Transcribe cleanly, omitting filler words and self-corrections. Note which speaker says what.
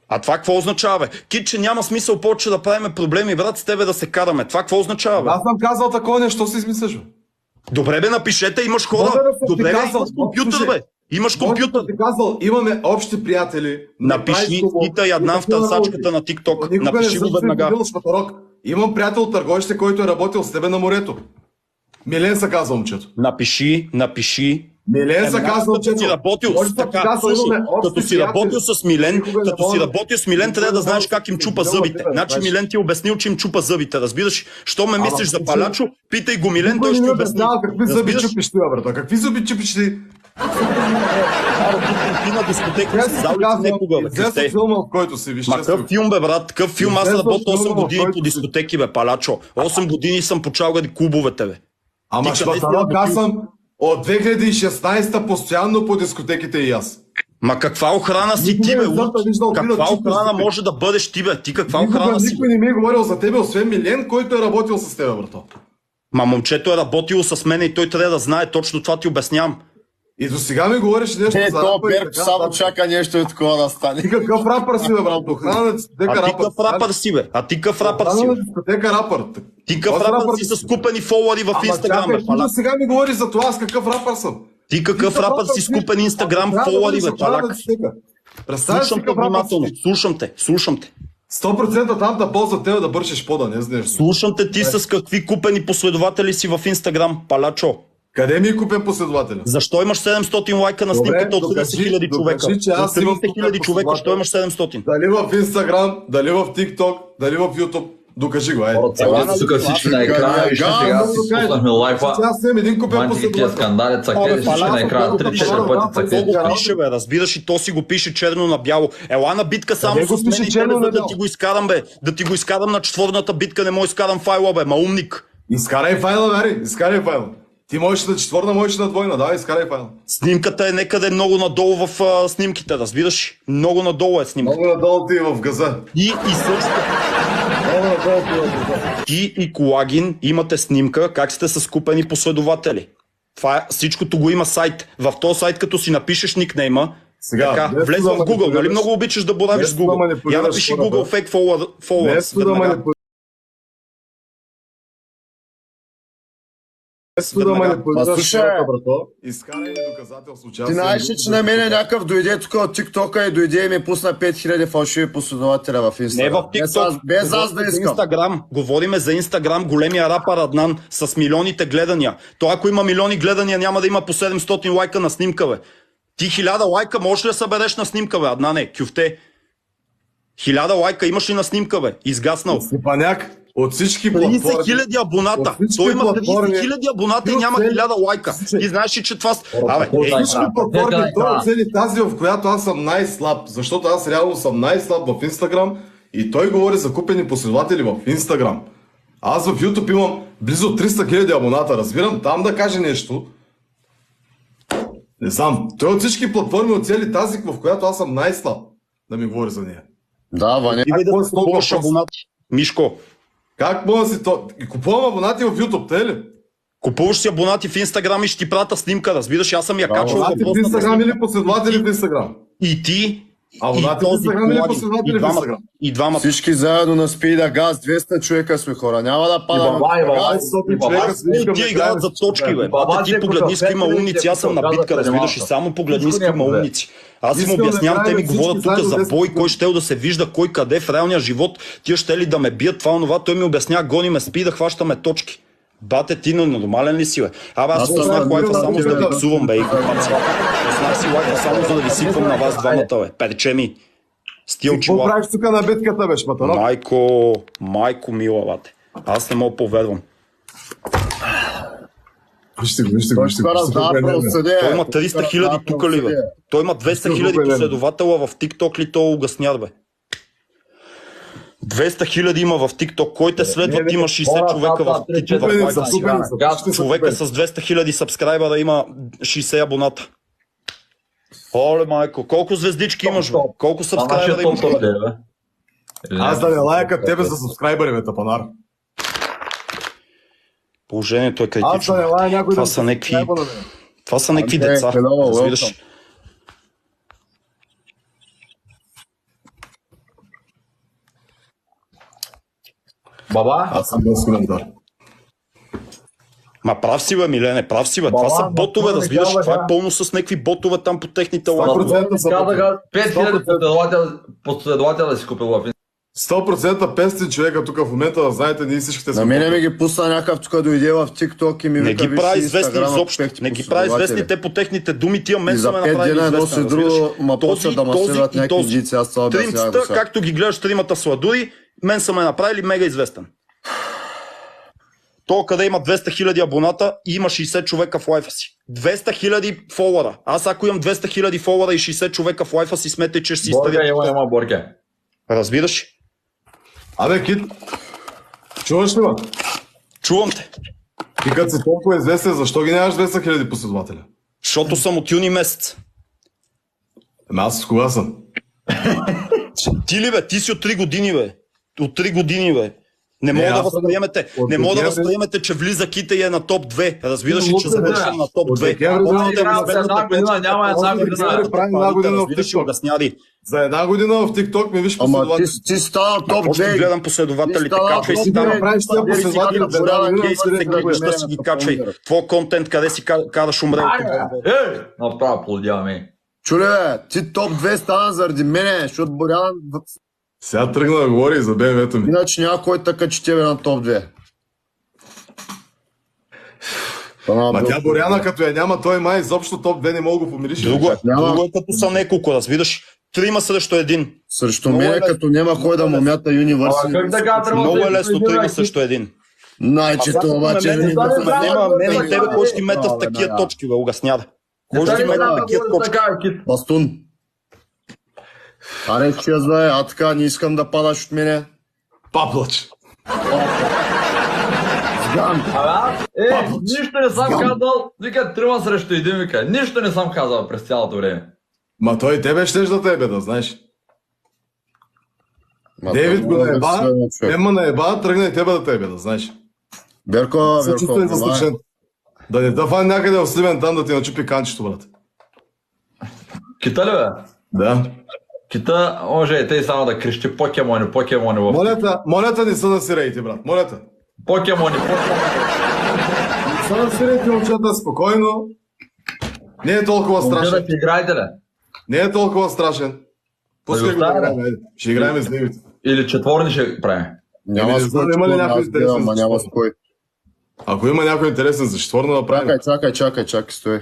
Speaker 1: А това какво означава, бе? Кит, че няма смисъл повече да правим проблеми, брат, с тебе да се караме. Това какво означава, бе?
Speaker 2: Аз съм казал такова нещо, що си измисляш, бе?
Speaker 1: Добре, бе, напишете, имаш хора. Добре, бе, имаш компютър, бе. Имаш компютър.
Speaker 2: Ти казал, имаме общи приятели.
Speaker 1: Напиши Ита и Аднан в търсачката на TikTok. Напиши го веднага.
Speaker 2: Имам приятел от Търговище, който е работил с тебе на морето. Милен се казва момчето.
Speaker 1: Напиши.
Speaker 2: Милен се казва момчето.
Speaker 1: Като си работил с така, като си работил с Милен, трябва да знаеш как им чупа зъбите. Значи Милен ти е обяснил, че им чупа зъбите. Разбираш? Що ме мислиш за Палачо? Питай го Милен, той ще обясни.
Speaker 2: Какви зъби чупиш ти, брат? Какви зъби чупиш ти?
Speaker 1: Ти на дискотека си зали некога, бе.
Speaker 2: Излезе филма, в който си виж.
Speaker 1: Какъв филм, бе, брат? Какъв филм? Аз работя 8 години по дискотеки, бе, Палачо. 8 години съм почал ради клубовете, бе.
Speaker 2: Ама шпаталок, аз съм от 2016 постоянно по дискотеките и аз.
Speaker 1: Ма каква охрана си ти, бе? Каква охрана може да бъдеш ти, бе? Ти каква охрана си?
Speaker 2: Никой не ми е говорил за тебе, освен Милен, който е работил с тебе, брато.
Speaker 1: Ма момчето е работило с мен и той трябва да знае, точно това ти обяснявам.
Speaker 2: И до сега ми говориш нещо за
Speaker 3: рапър. Берко само чака нещо и такова да стане.
Speaker 2: Ти какъв рапър си, бе, брат? Охрана на дискотека рапър.
Speaker 1: А ти какъв рапър си, бе? Ти какъв рапър си с купени фолуари в Инстаграм, бе?
Speaker 2: До сега ми говориш за това, аз какъв рапър съм.
Speaker 1: Ти какъв рапър си с купен Инстаграм фолуари, бе, палак? Слушам те внимателно, слушам те.
Speaker 2: 100% там да ползва тебе да бършиш пода, не знаеш.
Speaker 1: Слушам те, ти с какви купени последователи си в Инстаграм, Палачо?
Speaker 2: Къде ми е купен последователя?
Speaker 1: Защо имаш 700 лайка на снимката от 30 000 човека? От 30 000 човека, що имаш 700?
Speaker 2: Дали в Инстаграм, дали в TikTok, дали в YouTube? Докажи го, айде.
Speaker 4: Тук всички на екрана, вижте сега си спуснахме лайфа.
Speaker 2: Аз имам един купен последовател.
Speaker 4: Скандали, цакели, всички на екрана, 3-4 пъти цакели.
Speaker 1: Това го пише, бе, разбираш, и то си го пише черно на бяло. Ела на битка само с мен и тебе, да ти го изкарам, бе. Да ти го изкарам на четвърната битка, не мога изкарам файла, бе, ма умник.
Speaker 2: Изкарай файла, Вари, изкарай файла. Ти можеш на четвърна, можеш на двойна, давай, изкарай файла. Снимката
Speaker 1: е некъде много надолу в снимките, разбираш? Много надолу е снимката.
Speaker 2: Много надолу ти е в газа.
Speaker 1: И също. Ти и Колагин имате снимка как сте с купени последователи. Това всичкото го има сайт. В този сайт, като си напишеш никнейма, така, влез в Google, нали много обичаш да боравиш с Google. Я напиши Google Fake Followers.
Speaker 3: Ти знаеш ли, че на мене някакъв дойде тук от TikTok и дойде и ми пусна 5000 фалшиви последователя в Инстаграм.
Speaker 1: Не в TikTok,
Speaker 3: без аз да искам.
Speaker 1: Инстаграм. Говориме за Инстаграм, големия рапър Аднан с милионите гледания. То ако има милиони гледания, няма да има по 700 лайка на снимка, бе. Ти 1000 лайка можеш ли да събереш на снимка, бе, Аднане, кюфте? 1000 лайка имаш ли на снимка, бе? Изгаснал.
Speaker 2: Степаняк. От всички платформи.
Speaker 1: 30 000 абоната. Той има 30 000 абоната и няма 1000 лайка. Ти знаеш ли, че това...
Speaker 2: От всички платформи той оцели тази, в която аз съм най-слаб. Защото аз реално съм най-слаб в Инстаграм и той говори за купени последователи в Инстаграм. Аз в YouTube имам близо 300 000 абоната. Разбирам там да каже нещо. Не знам. Той от всички платформи оцели тази, в която аз съм най-слаб. Да ми говори за нея.
Speaker 3: Да, Ваня.
Speaker 1: Мишко.
Speaker 2: Как мога да си то? И купувам абонати в YouTube, те ли?
Speaker 1: Купуваш си абонати в Инстаграм и ще ти прата снимка, разбираш, аз съм я качвал.
Speaker 2: Абонати в Инстаграм или последователи в Инстаграм?
Speaker 1: И ти,
Speaker 2: абонати в Инстаграм или последователи в Инстаграм?
Speaker 1: И двамата.
Speaker 3: Всички заедно на Спида Газ, 200 човека сме хора, няма да падаме.
Speaker 1: Ти играят за точки, бе. Бата ти погледни с има умници, аз съм на битка, разбираш, и само погледни с има умници. Аз им обяснявам, те ми говорят тук за бой, кой ще да се вижда, кой къде в реалния живот, тия ще ли да ме бият, това онова, той ми обяснява, гони ме спи да хващаме точки. Бате, ти нормален ли си, бе? Аз пуснах лайфа само за да ви псувам, бе, и паци. Пуснах си лайфа само за да ви сипвам на вас двамата, бе. Перче ми. Стил чила.
Speaker 2: Какво правиш тук на битката, бе, шматарок?
Speaker 1: Майко мила, бате. Аз не мога повярвам.
Speaker 2: Вижте го.
Speaker 1: Той има 300 000 тук ли, бе? Той има 200 000 последователя в TikTok ли, то угасняр, бе? 200 000 има в TikTok. Кой те следват? Има 60 човека в TikTok. Човека с 200 000 сабскрайбера има 60 абоната. Оле, майко, колко звездички имаш, бе? Колко сабскрайбера имаш?
Speaker 2: Аз да не лайкам тебе за сабскрайбери, бе, тапанар.
Speaker 1: Положението е критично. Това са някакви деца. Разбираш?
Speaker 4: Баба?
Speaker 2: Аз съм без коментар.
Speaker 1: Ма прав си бе, Милене, прав си бе. Това са ботове, разбираш, това е пълно с някакви ботове там по техните лайфове.
Speaker 4: 5000 последователя си купил в
Speaker 2: 100% 500 човека тук в момента, знаете, ние всичките
Speaker 3: На мене ми ги пусна някакъв тук дойде в TikTok и ми
Speaker 1: Не
Speaker 3: вика,
Speaker 1: ги прави известни изобщо. Не ги прави известни, те по техните думи, тия мен са ме направили
Speaker 3: известен. И за 5 дена едно си друго, ма почва да масират някакви джици, аз това обяснявам
Speaker 1: Тримцата, както ги гледаш тримата сладури, мен са ме направили мега известен. То къде има 200 000 абоната и има 60 човека в лайфа си. 200 000 фолуара. Аз ако имам 200 000 фолуара и 60 човека в лайфа си, смете, че ще си
Speaker 4: Борка има Борке.
Speaker 1: Разбираш?
Speaker 2: Абе, Кит, чуваш ли, бе?
Speaker 1: Чувам те.
Speaker 2: Ти като си толкова известен, защо ги нямаш 200 000 последователя?
Speaker 1: Защото съм от юни месец.
Speaker 2: Аз с кога съм?
Speaker 1: Ти ли бе? Ти си от 3 години бе. От 3 години бе. Не мога да възприемете, възприемете, че влиза Кита и е на топ 2. Разбираш ли, че завършвам на топ 2.
Speaker 4: Няма
Speaker 2: една година в
Speaker 1: TikTok.
Speaker 2: За една година в TikTok ми виж
Speaker 3: Ама
Speaker 2: последователи.
Speaker 3: ти става топ 2.
Speaker 1: Още гледам последователите, качвай си там. Ще си ги качвай. Твой контент, къде си караш умре.
Speaker 4: Направо плодяваме.
Speaker 3: Чуле, ти топ 2 стана заради мене, защото Борян...
Speaker 2: Сега тръгна да говори за БМВ-то ми.
Speaker 3: Иначе няма кой така че тебе на топ 2.
Speaker 2: Ма тя Боряна като я няма, той май изобщо топ 2 не мога го помириш.
Speaker 1: Друго е като са неколко, разбираш. 3 срещу 1.
Speaker 3: Срещу мене, като няма кой да му мята Юниверсити.
Speaker 1: Много е лесно 3 срещу 1.
Speaker 3: Най-чето обаче
Speaker 1: Няма мен и тебе, кой ще ги мета в такива точки, бе, угасняда. Кой ще ги мета в такива точки?
Speaker 3: Бастун. Аре, чезва е, а така не искам да падаш от мене.
Speaker 2: Паплач.
Speaker 4: Нищо не съм казал. Вика 3 срещу 1, вика. Нищо не съм казал през цялото време.
Speaker 2: Ма той тебе щеш да тебе, да знаеш. Девид го наеба, Ема наеба, тръгна и тебе да тебе, да знаеш.
Speaker 3: Берко,
Speaker 2: Съчувствай застрашен. Да не да някъде в Сливен там да ти начупи канчето, брат.
Speaker 4: Кита ли бе?
Speaker 2: Да.
Speaker 4: Кита може и те само да крещи покемони в...
Speaker 2: Молята не са да си рейте, брат. Молята.
Speaker 4: Покемони.
Speaker 2: Не са да си рейте, момчета, спокойно. Не е толкова страшен.
Speaker 4: Да играете ли?
Speaker 2: Не е толкова страшен. Пускай го да играем. Ще играем с Девид.
Speaker 4: Или четворни ще правим.
Speaker 3: Няма с кой.
Speaker 2: Ако има някой интересен за четворно да правим.
Speaker 3: Чакай, стой.